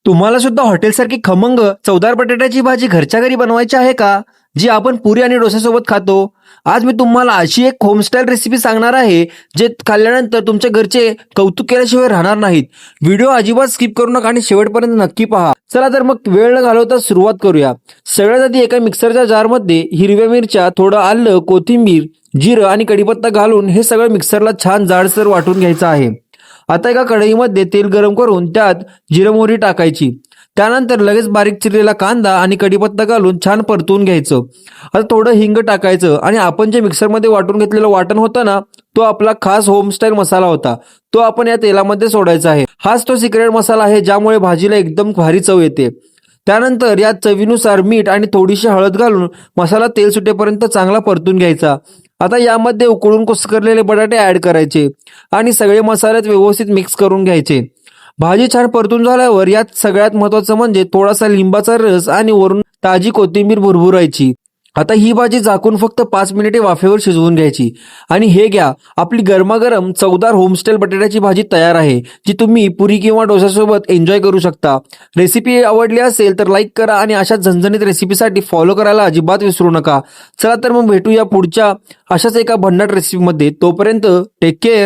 तुम्हाला सुद्धा हॉटेलसारखी खमंग चवदार बटाट्याची भाजी घरच्या घरी बनवायची आहे का? जी आपण पुरी आणि डोस्यासोबत खातो. आज मी तुम्हाला अशी एक होमस्टाईल रेसिपी सांगणार आहे, जे खाल्ल्यानंतर तुमच्या घरचे कौतुक केल्याशिवाय राहणार नाहीत. व्हिडिओ अजिबात स्किप करू नका आणि शेवटपर्यंत नक्की पहा. चला तर मग वेळ न घालवता सुरुवात करूया. सगळ्यात आधी एका मिक्सरच्या जारमध्ये हिरव्या मिरच्या, थोडं आलं, कोथिंबीर, जिरं आणि कढीपत्ता घालून हे सगळं मिक्सरला छान जाडसर वाटून घ्यायचं आहे. आता एका कढईमध्ये तेल गरम करून त्यात जिरं मोहरी टाकायची. त्यानंतर लगेच बारीक चिरलेला कांदा आणि कढीपत्ता घालून छान परतवून घ्यायचं. आता थोडं हिंग टाकायचं आणि आपण जे मिक्सरमध्ये वाटून घेतलेलं वाटण होतं ना, तो आपला खास होमस्टाईल मसाला होता. तो आपण या तेलामध्ये सोडायचा आहे. हाच तो सिक्रेट मसाला आहे, ज्यामुळे भाजीला एकदम भारी चव येते. त्यानंतर यात चवीनुसार मीठ आणि थोडीशी हळद घालून मसाला तेल सुटेपर्यंत चांगला परतून घ्यायचा. आता यामध्ये उकळून कुस्करलेले बटाटे ऍड करायचे आणि सगळे मसाल्यात व्यवस्थित मिक्स करून घ्यायचे. भाजी छान परतून झाल्यावर यात सगळ्यात महत्त्वाचं म्हणजे थोडासा लिंबाचा रस आणि वरून ताजी कोथिंबीर भुरभुरायची. आता ही भाजी झाकून फक्त 5 मिनिटे वाफेवर शिजवून घ्यायची. आणि हे घ्या, आपली गरमागरम चवदार होमस्टाईल बटाट्याची भाजी तयार आहे, जी तुम्ही पुरी किंवा डोस्यासोबत एन्जॉय करू शकता. रेसिपी आवडली असेल तर लाईक करा आणि अशा झणझणीत रेसिपीसाठी फॉलो करायला अजिबात विसरू नका. चला तर मग भेटूया पुढच्या अशाच एका भन्नाट रेसिपीमध्ये. तोपर्यंत टेक केअर.